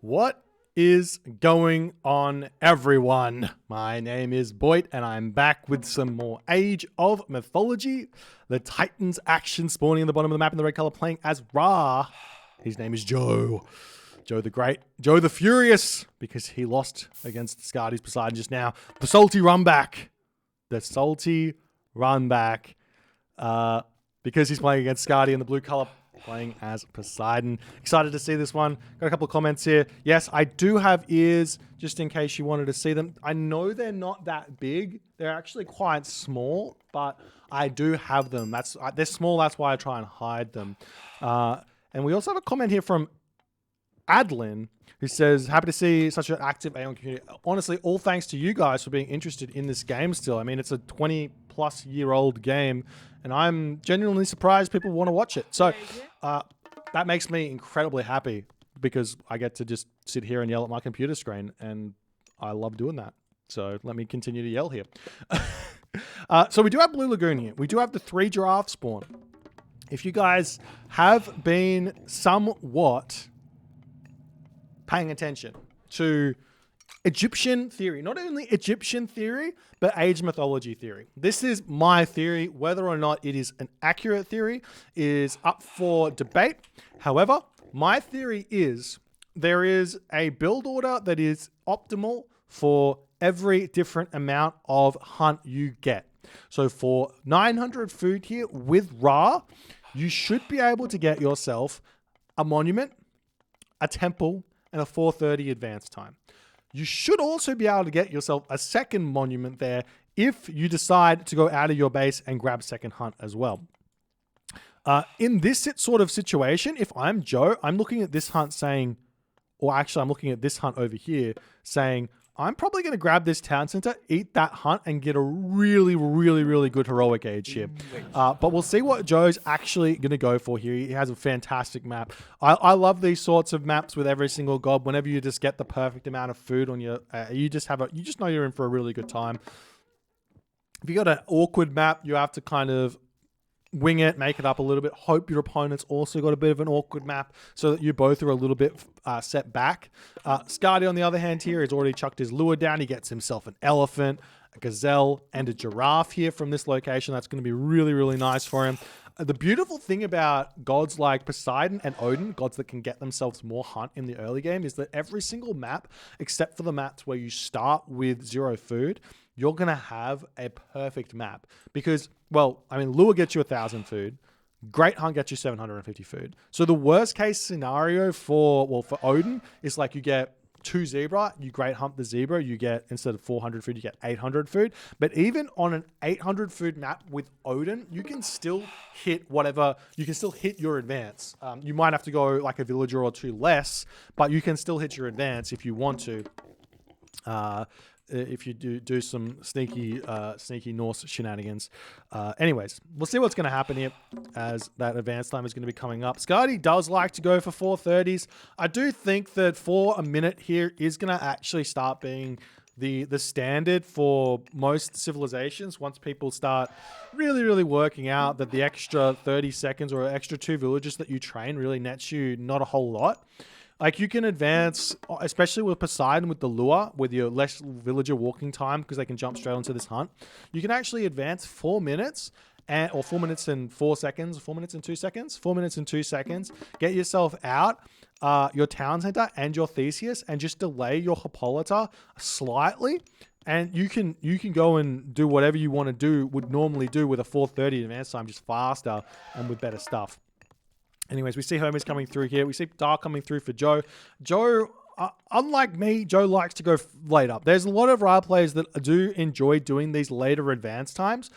What is going on, everyone? My name is Boit, and I'm back with some more Age of Mythology. The Titans action spawning in the bottom of the map in the red color, playing as Ra. His name is Joe. Joe the Great. Joe the Furious, because he lost against Skady's Poseidon just now. The salty run back. The salty run back. Because he's playing against Skady in the blue color, playing as Poseidon. Excited to see this one. Got a couple of comments here. Yes, I do have ears, just in case you wanted to see them. I know they're not that big. They're actually quite small, but I do have them. They're small, that's why I try and hide them. And we also have a comment here from Adlin, who says, happy to see such an active Aeon community. Honestly, all thanks to you guys for being interested in this game still. I mean, it's a 20-plus-year-old game, and I'm genuinely surprised people want to watch it. So that makes me incredibly happy because I get to just sit here and yell at my computer screen, and I love doing that. So let me continue to yell here. So we do have Blue Lagoon here. We do have the 3 giraffe spawn. If you guys have been somewhat paying attention to Egyptian theory, not only Egyptian theory, but age mythology theory. This is my theory. Whether or not it is an accurate theory is up for debate. However, my theory is there is a build order that is optimal for every different amount of hunt you get. So for 900 food here with Ra, you should be able to get yourself a monument, a temple, and a 4:30 advance time. You should also be able to get yourself a second monument there if you decide to go out of your base and grab second hunt as well. In this sort of situation, if I'm Joe, I'm looking at this hunt saying, or actually I'm looking at this hunt over here saying, I'm probably going to grab this town center, eat that hunt, and get a really, really, really good heroic age here. But we'll see what Joe's actually going to go for here. He has a fantastic map. I love these sorts of maps with every single god. Whenever you just get the perfect amount of food on your, you just know you're in for a really good time. If you got an awkward map, you have to kind of wing it, make it up a little bit. Hope your opponent's also got a bit of an awkward map so that you both are a little bit set back. Skady, on the other hand here, has already chucked his lure down. He gets himself an elephant, a gazelle, and a giraffe here from this location. That's going to be really, really nice for him. The beautiful thing about gods like Poseidon and Odin, gods that can get themselves more hunt in the early game, is that every single map, except for the maps where you start with 0 food, you're going to have a perfect map because, well, I mean, lure gets you 1,000 food. Great hunt gets you 750 food. So the worst case scenario for Odin is like you get 2 zebra, you great hunt the zebra, you get, instead of 400 food, you get 800 food. But even on an 800 food map with Odin, you can still hit whatever, you can still hit your advance. You might have to go like a villager or 2 less, but you can still hit your advance if you want to. If you do some sneaky Norse shenanigans. Anyways, we'll see what's going to happen here as that advance time is going to be coming up. Skady does like to go for 4:30s. I do think that for a minute here is going to actually start being the standard for most civilizations once people start really, really working out that the extra 30 seconds or extra 2 villages that you train really nets you not a whole lot. Like, you can advance, especially with Poseidon, with the lure, with your less villager walking time, because they can jump straight onto this hunt. You can actually advance 4 minutes, or 4 minutes and 4 seconds, 4 minutes and 2 seconds, 4 minutes and 2 seconds. Get yourself out, your town center and your Theseus, and just delay your Hippolyta slightly. And you can go and do whatever you want to do, would normally do with a 4:30 advance time, just faster and with better stuff. Anyways, we see Hermes coming through here. We see Dark coming through for Joe. Joe, unlike me, Joe likes to go later. There's a lot of Ra players that do enjoy doing these later advance times.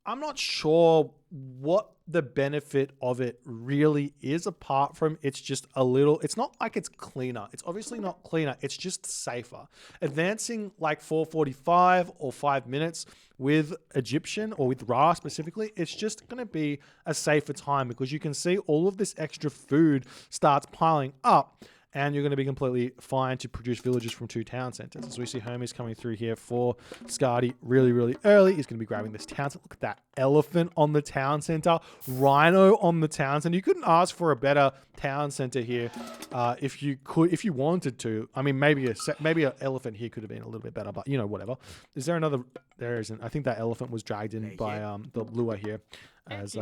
I'm not sure what the benefit of it really is, apart from it's just a little, it's not like it's cleaner. It's obviously not cleaner. It's just safer. Advancing like 4:45 or 5 minutes with Egyptian, or with Ra specifically, it's just going to be a safer time because you can see all of this extra food starts piling up. and you're going to be completely fine to produce villagers from 2 town centers. As we see Hermes coming through here for Skady really, really early. He's going to be grabbing this town center. Look at that elephant on the town center, rhino on the town center. You couldn't ask for a better town center here if you wanted to. I mean, maybe an elephant here could have been a little bit better, but you know, whatever. Is there another? There isn't. I think that elephant was dragged in by the lure here as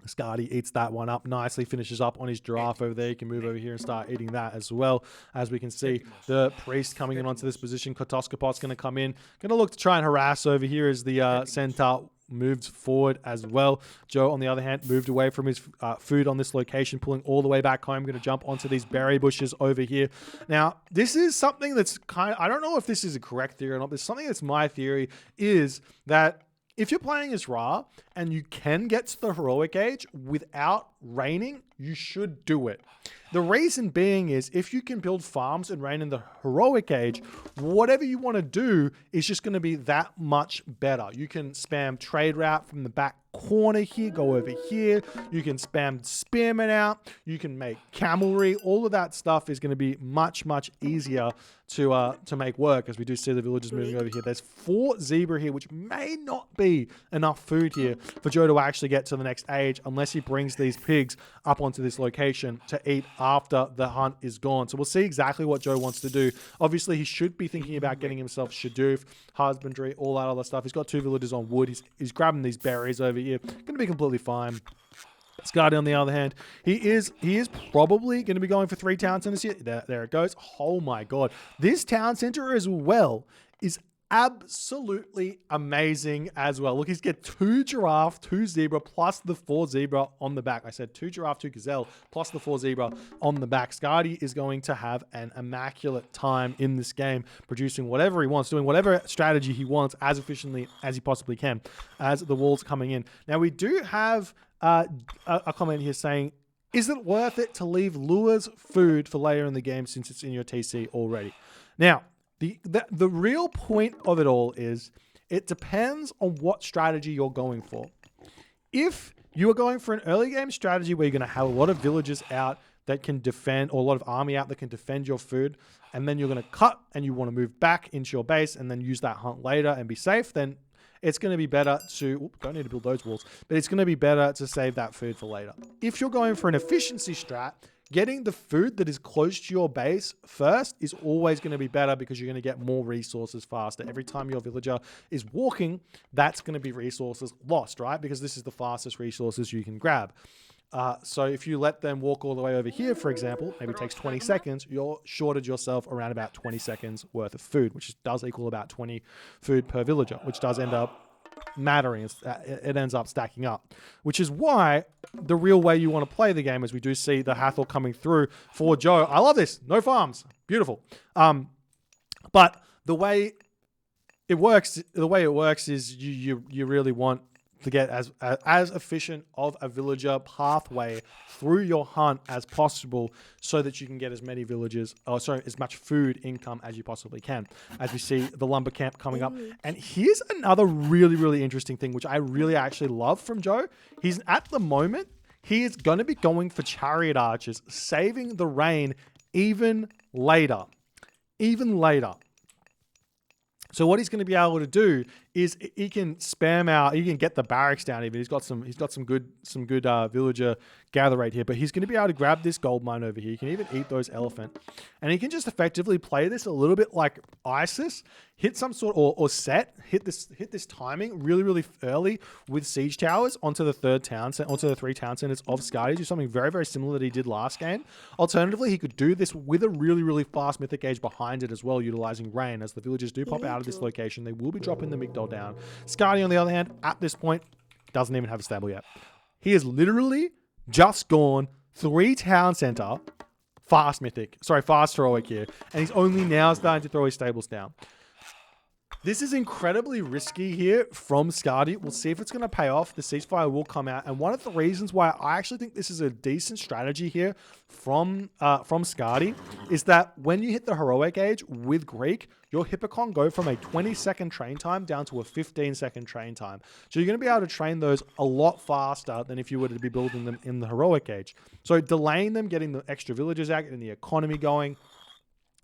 Skady eats that one up nicely, finishes up on his giraffe over there. You can move over here and start eating that as well. As we can see, the priest coming in onto this position. Kotoskopot's going to come in. Going to look to try and harass over here as the centaur moves forward as well. Joe, on the other hand, moved away from his food on this location, pulling all the way back home. Going to jump onto these berry bushes over here. Now, this is something that's I don't know if this is a correct theory or not, but something that's my theory is that if you're playing as Ra and you can get to the heroic age without reigning, you should do it. The reason being is if you can build farms and reign in the heroic age, whatever you want to do is just going to be that much better. You can spam trade route from the back corner here, go over here. You can spam spearmen out. You can make camelry. All of that stuff is going to be much, much easier to make work, as we do see the villagers moving over here. There's 4 zebra here, which may not be enough food here for Joe to actually get to the next age unless he brings these pigs up onto this location to eat after the hunt is gone. So we'll see exactly what Joe wants to do. Obviously, he should be thinking about getting himself shadoof, husbandry, all that other stuff. He's got 2 villagers on wood. He's grabbing these berries over here. Going to be completely fine. Skady, on the other hand, he is probably going to be going for 3 town centers here. There it goes. Oh my god. This town center as well is absolutely amazing as well. Look, he's got 2 giraffe, 2 zebra, plus the 4 zebra on the back. I said 2 giraffe, 2 gazelle, plus the 4 zebra on the back. Skady is going to have an immaculate time in this game, producing whatever he wants, doing whatever strategy he wants as efficiently as he possibly can as the walls coming in. Now, we do have a comment here saying, is it worth it to leave lures food for later in the game since it's in your TC already? Now, the real point of it all is it depends on what strategy you're going for. If you are going for an early game strategy where you're going to have a lot of villagers out that can defend, or a lot of army out that can defend your food, and then you're going to cut and you want to move back into your base and then use that hunt later and be safe, then it's going to be better to, don't need to build those walls, but it's going to be better to save that food for later. If you're going for an efficiency strat, getting the food that is close to your base first is always going to be better because you're going to get more resources faster. Every time your villager is walking, that's going to be resources lost, right? Because this is the fastest resources you can grab. So if you let them walk all the way over here, for example, maybe it takes 20 seconds, you're shorted yourself around about 20 seconds worth of food, which does equal about 20 food per villager, which does end up mattering. It ends up stacking up, which is why the real way you want to play the game is we do see the Hathor coming through for Joe. I love this. No farms. Beautiful. But the way it works is you really want to get as efficient of a villager pathway through your hunt as possible so that you can get as many villagers, as much food income as you possibly can. As we see the lumber camp coming up. And here's another really, really interesting thing, which I really actually love from Joe. He's at the moment, he is going to be going for chariot archers, saving the rain even later. So what he's going to be able to do is he can spam out. He can get the barracks down. Even he's got some good villager gather rate here. But he's going to be able to grab this gold mine over here. He can even eat those elephant, and he can just effectively play this a little bit like ISIS. Hit some sort hit this timing really early with siege towers onto the 3 town centers of Skady. Do something very similar that he did last game. Alternatively, he could do this with a really fast mythic age behind it as well, utilizing rain. As the villagers do pop out of this location, they will be dropping the migdol down. Skady, on the other hand, at this point, doesn't even have a stable yet. He has literally just gone 3 town center, fast heroic here, and he's only now starting to throw his stables down. This is incredibly risky here from Skady. We'll see if it's going to pay off. The ceasefire will come out. And one of the reasons why I actually think this is a decent strategy here from Skady is that when you hit the heroic age with Greek, your Hippocon go from a 20-second train time down to a 15-second train time. So you're going to be able to train those a lot faster than if you were to be building them in the heroic age. So delaying them, getting the extra villagers out, getting the economy going,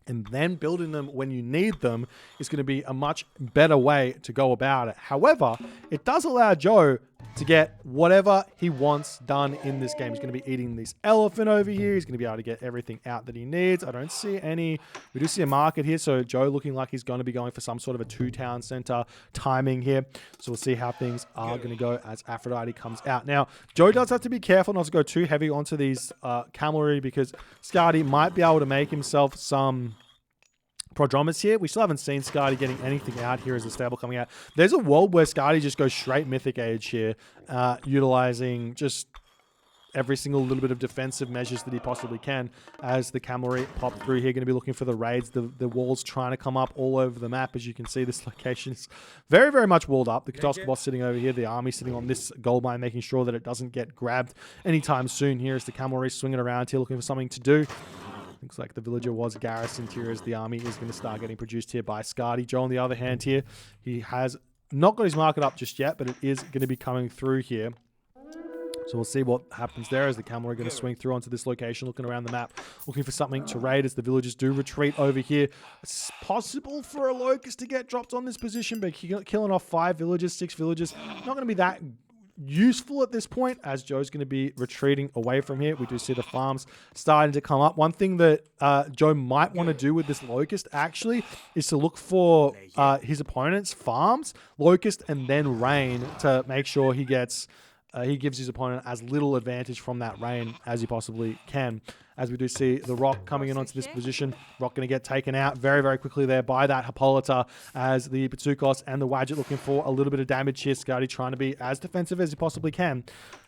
and then building them when you need them is going to be a much better way to go about it. However, it does allow Joe to get whatever he wants done in this game. He's going to be eating this elephant over here. He's going to be able to get everything out that he needs. I don't see any... We do see a market here, so Joe looking like he's going to be going for some sort of a 2-town center timing here. So we'll see how things are going to go as Aphrodite comes out. Now, Joe does have to be careful not to go too heavy onto these cavalry because Skady might be able to make himself some prodromus here. We still haven't seen Skady getting anything out here as a stable coming out. There's a world where Skady just goes straight mythic age here, utilizing just every single little bit of defensive measures that he possibly can as the cavalry pop through here. Going to be looking for the raids. The walls trying to come up all over the map. As you can see, this location is very, very much walled up. The Katoska boss sitting over here. The army sitting on this gold mine, making sure that it doesn't get grabbed anytime soon here as the cavalry swinging around here looking for something to do. Looks like the villager was garrisoned here as the army is going to start getting produced here by Skady. Joe, on the other hand here, he has not got his market up just yet, but it is going to be coming through here. So we'll see what happens there as the cavalry are going to swing through onto this location, looking around the map, looking for something to raid as the villagers do retreat over here. It's possible for a locust to get dropped on this position, but killing off 5 villagers, 6 villagers, not going to be that useful at this point as Joe's going to be retreating away from here. We do see the farms starting to come up. One thing that Joe might want to do with this locust actually is to look for his opponent's farms, locust, and then rain to make sure he gets he gives his opponent as little advantage from that rain as he possibly can. As we do see the Rock coming in onto this position. Rock going to get taken out very, very quickly there by that Hippolyta as the Pitsukos and the Wadjet looking for a little bit of damage here. Skady trying to be as defensive as he possibly can.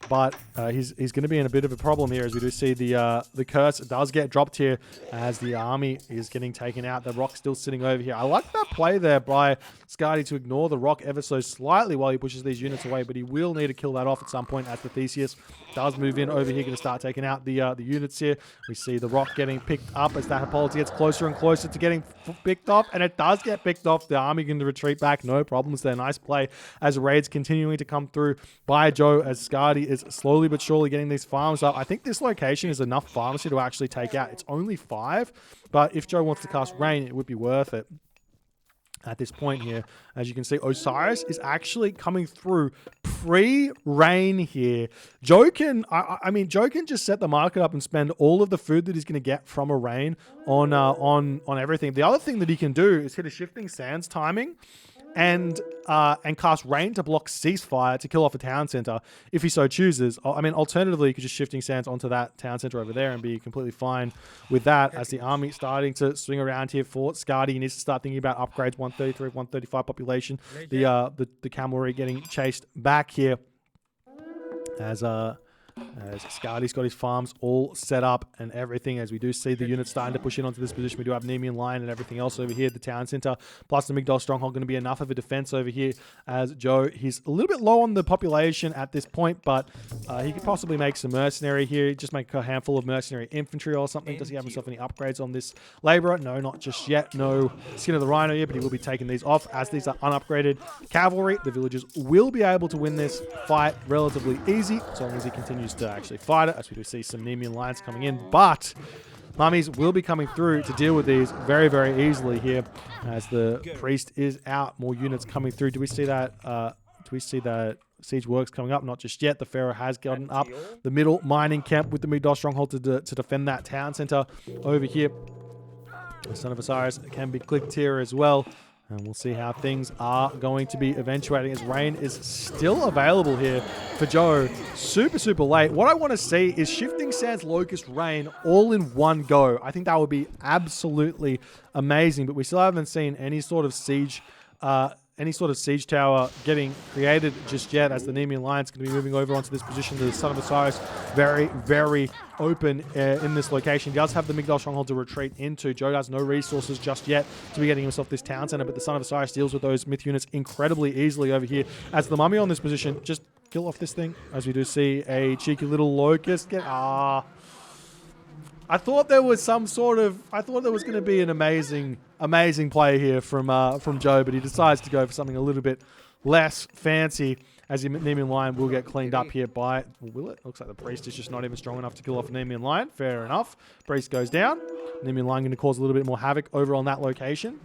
But he's going to be in a bit of a problem here as we do see the curse does get dropped here as the army is getting taken out. The Rock still sitting over here. I like that play there by Skady to ignore the Rock ever so slightly while he pushes these units away, but he will need to kill that off at some point as the Theseus does move in over here, going to start taking out the units here. We see the Rock getting picked up as that Hippolyta gets closer and closer to getting picked off, and it does get picked off. The army going to retreat back, no problems there. Nice play as raids continuing to come through by Joe as Skady is slowly but surely getting these farms up. I think this location is enough pharmacy to actually take out. It's only 5, but if Joe wants to cast Rain, it would be worth it. At this point here, as you can see, Osiris is actually coming through pre-rain here. Joe can, I mean, Joe can just set the market up and spend all of the food that he's going to get from a rain on everything. The other thing that he can do is hit a Shifting Sands timing and cast Rain to block Ceasefire to kill off a town center if he so chooses. I mean, alternatively, you could just Shifting Sands onto that town center over there and be completely fine with that as the army starting to swing around here for Skady. He needs to start thinking about upgrades, 133, 135 population. The cavalry getting chased back here as Skady's got his farms all set up and everything, as we do see the units starting to push in onto this position. We do have Nemean Line and everything else over here. The town center plus the Migdol Stronghold going to be enough of a defense over here as Joe, he's a little bit low on the population at this point, but he could possibly make some mercenary here. Just make a handful of mercenary infantry or something. Does he have himself any upgrades on this laborer? No, not just yet. No Skin of the Rhino yet, but he will be taking these off as these are unupgraded cavalry. The villagers will be able to win this fight relatively easy so long as he continues to actually fight it, as we do see some Nemean Lions coming in, but mummies will be coming through to deal with these very, very easily here as the priest is out. More units coming through. Do we see that siege works coming up? Not just yet. The Pharaoh has gotten up the middle mining camp with the Migdol Stronghold to defend that town center over here. The Son of Osiris can be clicked here as well. And we'll see how things are going to be eventuating as rain is still available here for Joe. Super, super late. What I want to see is Shifting Sands, Locust, Rain all in one go. I think that would be absolutely amazing, but we still haven't seen any sort of siege any sort of siege tower getting created just yet, as the Nemean Lion's going to be moving over onto this position. The Son of Osiris very, very open in this location. He does have the Migdal Stronghold to retreat into. Joe has no resources just yet to be getting himself this town center, but the Son of Osiris deals with those myth units incredibly easily over here, as the Mummy on this position just kill off this thing, as we do see a cheeky little locust get... I thought there was some sort of... I thought there was going to be an amazing play here from Joe, but he decides to go for something a little bit less fancy, as the Nemean Lion will get cleaned up here by... Will it? Looks like the Priest is just not even strong enough to kill off a Nemean Lion. Fair enough. Priest goes down. Nemean Lion going to cause a little bit more havoc over on that location,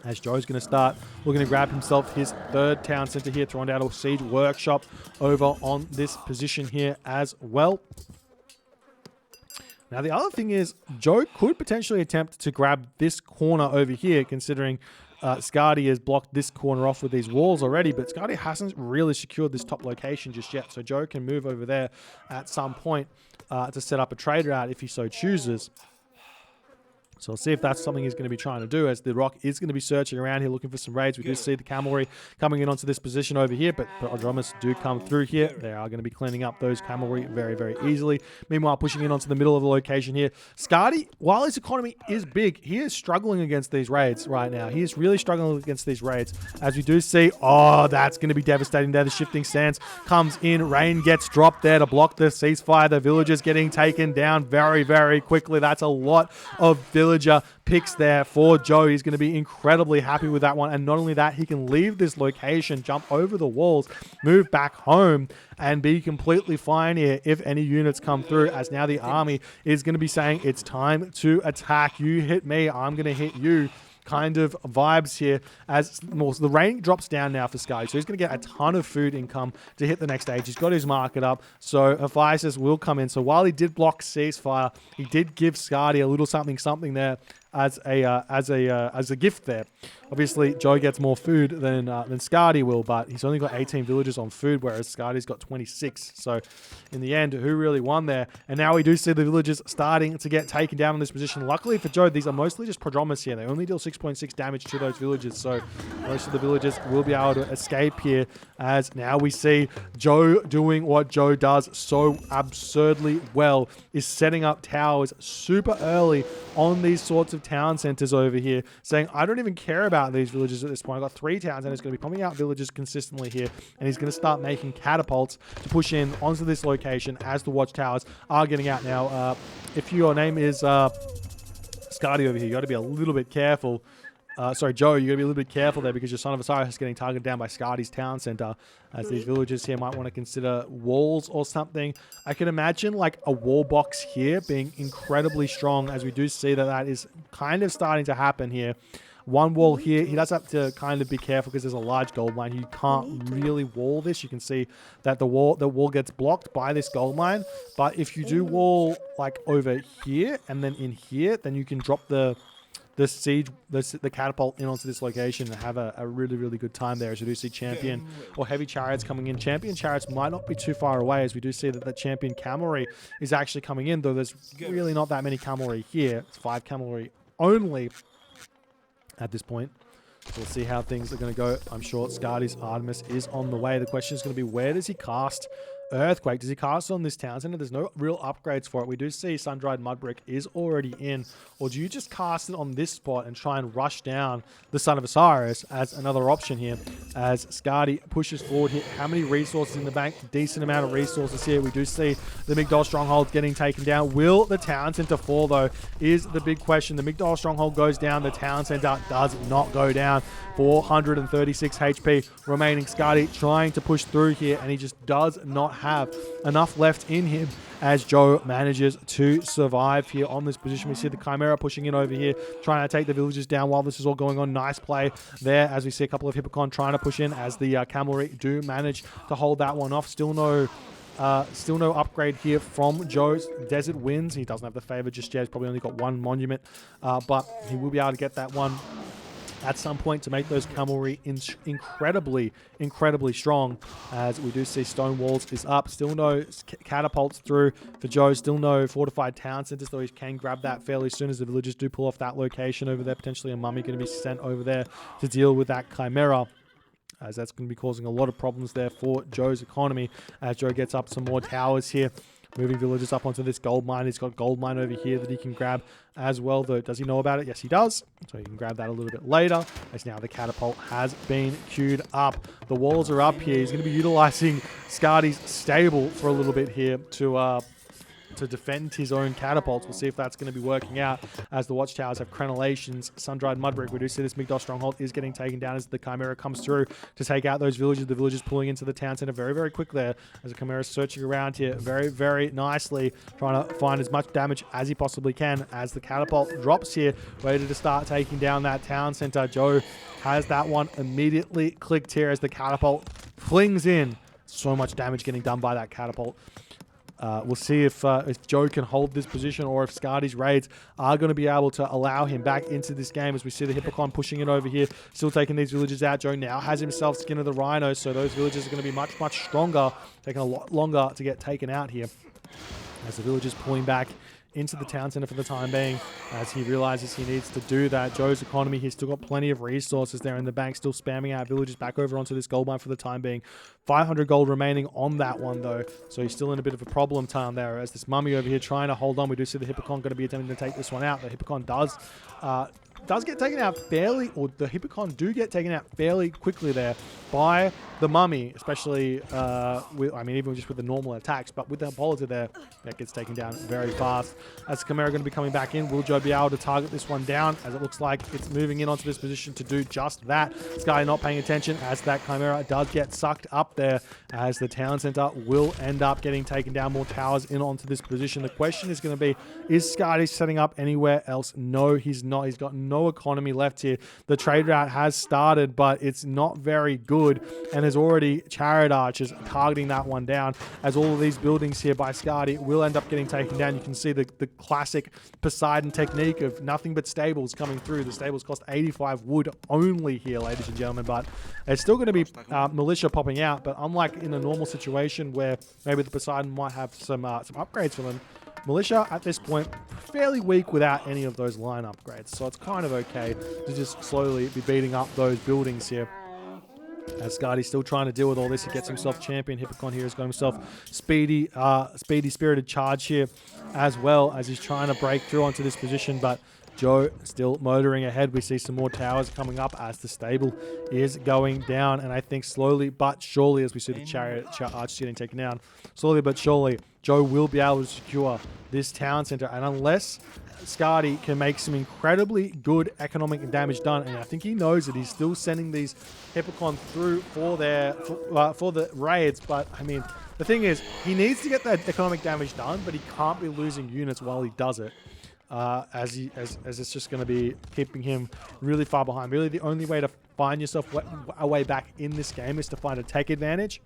as Joe's going to start looking to grab himself his third town center here, throwing down a siege workshop over on this position here as well. Now, the other thing is, Joe could potentially attempt to grab this corner over here, considering Skady has blocked this corner off with these walls already, but Skady hasn't really secured this top location just yet, so Joe can move over there at some point to set up a trade route if he so chooses. So we'll see if that's something he's going to be trying to do, as the Rock is going to be searching around here looking for some raids. We do see the cavalry coming in onto this position over here, but Prodromus do come through here. They are going to be cleaning up those cavalry very, very easily. Meanwhile, pushing in onto the middle of the location here. Skady, while his economy is big, he is struggling against these raids right now. He is really struggling against these raids, as we do see, that's going to be devastating there. The shifting sands comes in. Rain gets dropped there to block the ceasefire. The villagers getting taken down very, very quickly. That's a lot of villager picks there for Joe. He's going to be incredibly happy with that one. And not only that, he can leave this location, jump over the walls, move back home, and be completely fine here if any units come through, as now the army is going to be saying, it's time to attack. You hit me, I'm going to hit you. Kind of vibes here, as the rain drops down now for Skady, so he's going to get a ton of food income to hit the next stage. He's got his market up, so Hephaestus will come in. So while he did block ceasefire, he did give Skady a little something there as a gift there. Obviously, Joe gets more food than Skady will, but he's only got 18 villagers on food, whereas Skydy's got 26. So in the end, who really won there? And now we do see the villagers starting to get taken down in this position. Luckily for Joe, these are mostly just Prodromus here. They only deal 6.6 damage to those villagers, so most of the villagers will be able to escape here, as now we see Joe doing what Joe does so absurdly well, is setting up towers super early on these sorts of town centers over here, saying, I don't even care about these villagers at this point. I've got 3 towns, and it's going to be pumping out villagers consistently here, and he's going to start making catapults to push in onto this location as the watchtowers are getting out now. If your name is Skady over here, you got to be a little bit careful. Sorry, Joe, you got to be a little bit careful there, because your Son of Osiris is getting targeted down by Skady's town center, as these villagers here might want to consider walls or something. I can imagine like a wall box here being incredibly strong, as we do see that is kind of starting to happen here. One wall here, he does have to kind of be careful because there's a large gold mine. You can't really wall this. You can see that the wall gets blocked by this gold mine. But if you do wall like over here and then in here, then you can drop the catapult in onto this location and have a really, really good time there, as we do see champion or heavy chariots coming in. Champion chariots might not be too far away, as we do see that the champion cavalry is actually coming in, though there's really not that many cavalry here. It's 5 cavalry only at this point. So we'll see how things are going to go. I'm sure Skady's Artemis is on the way. The question is going to be, where does he cast Earthquake? Does he cast it on this town center? There's no real upgrades for it. We do see Sun-Dried Mudbrick is already in. Or do you just cast it on this spot and try and rush down the Son of Osiris as another option here, as Skady pushes forward here? How many resources in the bank? Decent amount of resources here. We do see the Migdal Stronghold getting taken down. Will the town center fall, though, is the big question. The Migdal Stronghold goes down. The town center does not go down. 436 HP remaining. Skady trying to push through here, and he just does not have enough left in him, as Joe manages to survive here on this position. We see the Chimera pushing in over here, trying to take the villagers down while this is all going on. Nice play there, as we see a couple of Hippocon trying to push in, as the cavalry do manage to hold that one off. Still no upgrade here from Joe's Desert Winds. He doesn't have the favor just yet. He's probably only got 1 monument, but he will be able to get that one at some point to make those cavalry incredibly strong, as we do see stone walls is up. Still no catapults through for Joe. Still no fortified town centers, though he can grab that fairly soon as the villagers do pull off that location over there. Potentially a mummy going to be sent over there to deal with that Chimera. as that's going to be causing a lot of problems there for Joe's economy as Joe gets up some more towers here. Moving villagers up onto this gold mine. He's got gold mine over here that he can grab as well, though. Does he know about it? Yes, he does. So he can grab that a little bit later, as now the catapult has been queued up. The walls are up here. He's going to be utilizing Skady's stable for a little bit here to defend his own catapults. We'll see if that's going to be working out as the watchtowers have crenellations. Sun-dried mud brick. We do see this Migdol stronghold is getting taken down as the Chimera comes through to take out those villages. The villagers pulling into the town center very, very quick there as the Chimera is searching around here very, very nicely, trying to find as much damage as he possibly can as the catapult drops here, ready to start taking down that town center. Joe has that one immediately clicked here as the catapult flings in. So much damage getting done by that catapult. We'll see if Joe can hold this position or if Skady's raids are going to be able to allow him back into this game as we see the Hippocon pushing it over here, still taking these villages out. Joe now has himself Skin of the Rhino, so those villages are going to be much, much stronger, taking a lot longer to get taken out here as the villagers pulling back into the town center for the time being as he realizes he needs to do that. Joe's economy, he's still got plenty of resources there in the bank, still spamming out villagers back over onto this gold mine for the time being. 500 gold remaining on that one though, so he's still in a bit of a problem town there as this mummy over here trying to hold on. We do see the Hippocon going to be attempting to take this one out. The Hippocon does get taken out fairly, or the Hippocon do get taken out fairly quickly there by the mummy, especially even just with the normal attacks, but with the Hippolyta there, that gets taken down very fast. As Chimera going to be coming back in, will Joe be able to target this one down as it looks like it's moving in onto this position to do just that? Skady not paying attention as that Chimera does get sucked up there as the town center will end up getting taken down. More towers in onto this position. The question is going to be, is Skady setting up anywhere else? No, he's not. He's got no economy left here. The trade route has started, but it's not very good, and there's already chariot archers targeting that one down as all of these buildings here by Skady will end up getting taken down. You can see the classic Poseidon technique of nothing but stables coming through. The stables cost 85 wood only here, ladies and gentlemen, but there's still going to be militia popping out, but unlike in a normal situation where maybe the Poseidon might have some upgrades for them, militia at this point fairly weak without any of those line upgrades, so it's kind of okay to just slowly be beating up those buildings here. As Skady's still trying to deal with all this, he gets himself champion. Hippocon here has got himself speedy spirited charge here as well as he's trying to break through onto this position, but Joe still motoring ahead. We see some more towers coming up as the stable is going down, and I think slowly but surely, as we see the chariot archers getting taken down, slowly but surely Joe will be able to secure this town center, and unless Skady can make some incredibly good economic damage done, and I think he knows that he's still sending these Hippocon through for the raids, but I mean, the thing is, he needs to get that economic damage done, but he can't be losing units while he does it. As it's just going to be keeping him really far behind. Really, the only way to find yourself a way back in this game is to find a take advantage,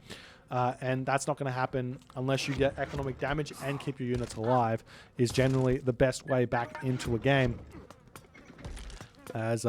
and that's not going to happen unless you get economic damage and keep your units alive, is generally the best way back into a game. As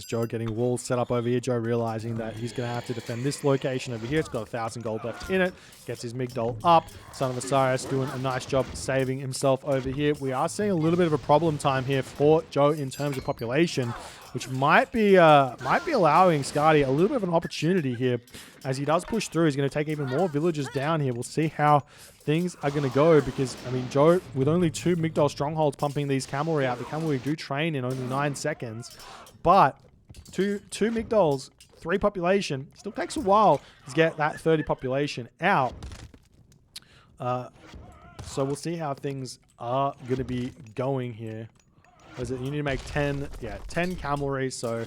Joe getting walls set up over here, Joe realizing that he's going to have to defend this location over here. It's got 1,000 gold left in it. Gets his Migdol up. Son of Osiris doing a nice job saving himself over here. We are seeing a little bit of a problem time here for Joe in terms of population, which might be allowing Skady a little bit of an opportunity here. As he does push through, he's going to take even more villagers down here. We'll see how things are going to go, because, I mean, Joe, with only 2 Migdol strongholds pumping these cavalry out, the cavalry do train in only 9 seconds, but two Migdols, 3 population, still takes a while to get that 30 population out. So we'll see how things are going to be going here. Was it, you need to make 10 cavalry, so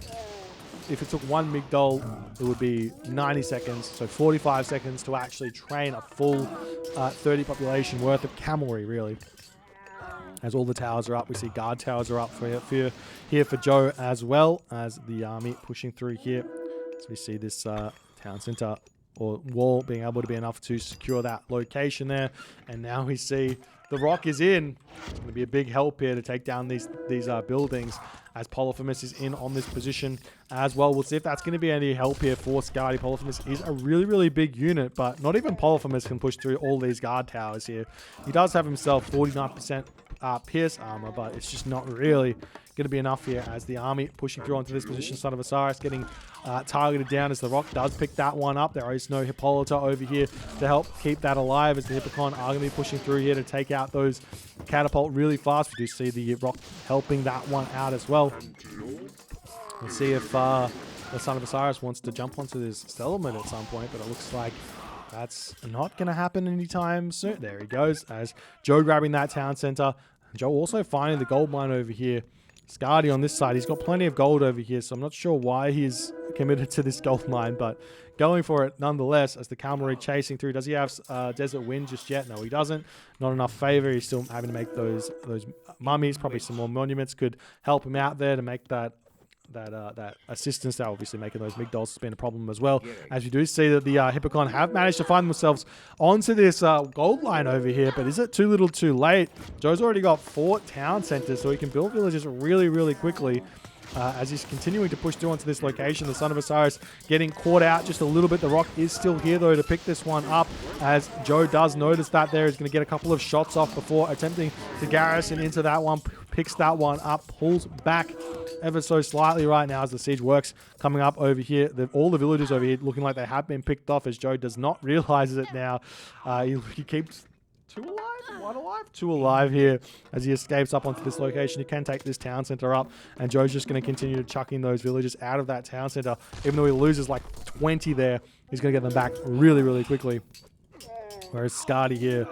if it took 1 Migdol, it would be 90 seconds, so 45 seconds to actually train a full 30 population worth of cavalry, really. As all the towers are up, we see guard towers are up here for Joe, as well as the army pushing through here. So we see this town center or wall being able to be enough to secure that location there. And now we see the rock is in. It's going to be a big help here to take down these buildings, as Polyphemus is in on this position as well. We'll see if that's going to be any help here for Skady. Polyphemus is a really, really big unit, but not even Polyphemus can push through all these guard towers here. He does have himself 49% pierce armor, but it's just not really going to be enough here as the army pushing through onto this position. Son of Osiris getting targeted down as the Rock does pick that one up. There is no Hippolyta over here to help keep that alive as the Hippocon are going to be pushing through here to take out those catapult really fast. We do see the Rock helping that one out as well. We'll see if the Son of Osiris wants to jump onto this settlement at some point, but it looks like that's not going to happen anytime soon. There he goes as Joe grabbing that town center. Joe also finding the gold mine over here. Skady on this side, he's got plenty of gold over here, so I'm not sure why he's committed to this gold mine, but going for it nonetheless as the cavalry chasing through. Does he have Desert Wind just yet? No, he doesn't. Not enough favor. He's still having to make those mummies. Probably some more monuments could help him out there to make that assistance. They're obviously making those Migdols has been a problem as well. As you do see that the Hippocon have managed to find themselves onto this gold line over here, but is it too little too late? Joe's already got 4 town centers, so he can build villages really, really quickly. As he's continuing to push through onto this location, the Son of Osiris getting caught out just a little bit. The Rock is still here, though, to pick this one up, as Joe does notice that there is going to get a couple of shots off before attempting to garrison into that one. Picks that one up, pulls back ever so slightly right now as the siege works coming up over here. All the villagers over here looking like they have been picked off, as Joe does not realize it now. He keeps 2 alive? 1 alive? 2 alive here as he escapes up onto this location. He can take this town center up, and Joe's just going to continue to chucking those villagers out of that town center. Even though he loses like 20 there, he's going to get them back really, really quickly. Whereas Skady here,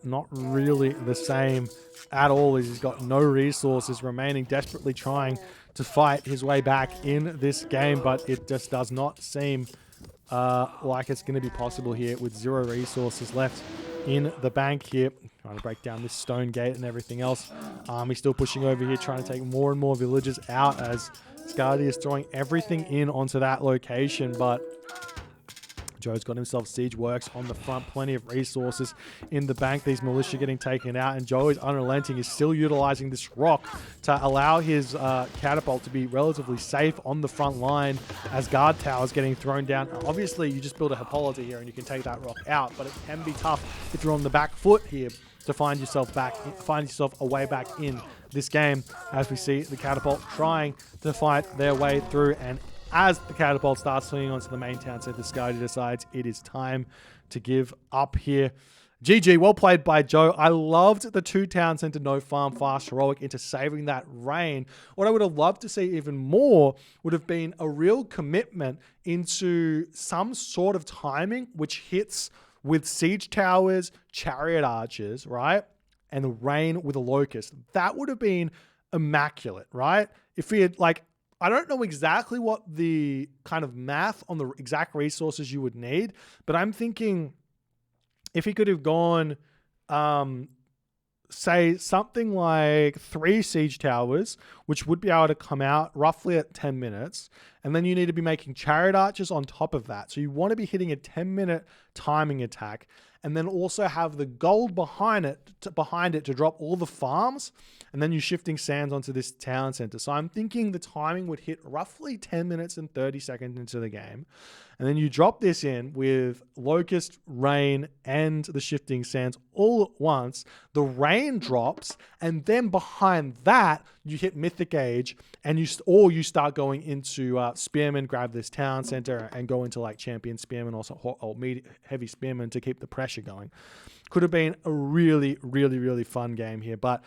not really the same at all, as he's got no resources remaining, desperately trying to fight his way back in this game, but it just does not seem like it's going to be possible here with 0 resources left in the bank here. Trying to break down this stone gate and everything else. He's still pushing over here, trying to take more and more villages out as Skady is throwing everything in onto that location, but Joe's got himself siege works on the front, plenty of resources in the bank. These militia getting taken out, and Joe is unrelenting. He's still utilizing this rock to allow his catapult to be relatively safe on the front line as guard towers getting thrown down. Obviously, you just build a Hippolyta here and you can take that rock out, but it can be tough if you're on the back foot here to find yourself a way back in this game, as we see the catapult trying to fight their way through. And as the catapult starts swinging onto the main town center, Skady decides it is time to give up here. GG, well played by Joe. I loved the 2 town center, no farm, fast, heroic into saving that rain. What I would have loved to see even more would have been a real commitment into some sort of timing which hits with siege towers, chariot archers, right? And the rain with a locust. That would have been immaculate, right? If he had, like, I don't know exactly what the kind of math on the exact resources you would need, but I'm thinking if he could have gone, say something like 3 siege towers, which would be able to come out roughly at 10 minutes. And then you need to be making chariot archers on top of that. So you want to be hitting a 10-minute timing attack, and then also have the gold behind it to drop all the farms, and then you're shifting sands onto this town center. So I'm thinking the timing would hit roughly 10 minutes and 30 seconds into the game. And then you drop this in with locust, rain, and the shifting sands all at once. The rain drops, and then behind that, you hit Mythic Age, and you start going into Spearman, grab this town center, and go into like Champion Spearman or Heavy Spearman to keep the pressure going. Could have been a really, really, really fun game here, but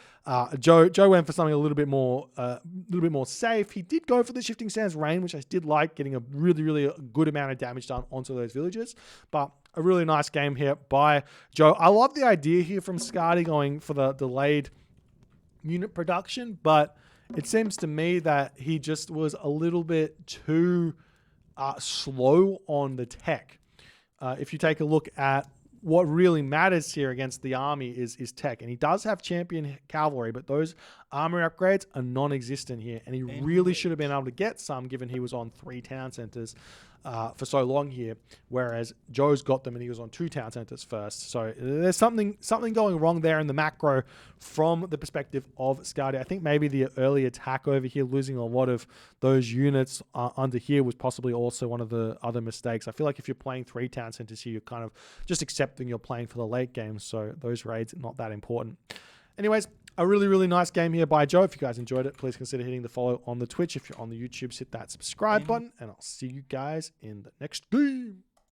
Joe went for something a little bit more safe. He did go for the Shifting Sands Rain, which I did like, getting a really, really good amount of damage done onto those villages. But a really nice game here by Joe. I love the idea here from Skady going for the delayed unit production, but it seems to me that he just was a little bit too slow on the tech. If you take a look at what really matters here against the army is tech. And he does have champion cavalry, but those armor upgrades are non-existent here. And he really should have been able to get some, given he was on 3 town centers for so long here, whereas Joe's got them and he was on 2 town centers first. So there's something going wrong there in the macro from the perspective of Skady. I think maybe the early attack over here, losing a lot of those units under here, was possibly also one of the other mistakes. I feel like if you're playing 3 town centers here, you're kind of just accepting you're playing for the late game, so those raids are not that important. Anyways, a really, really nice game here by Joe. If you guys enjoyed it, please consider hitting the follow on the Twitch. If you're on the YouTube, hit that subscribe button, and I'll see you guys in the next game.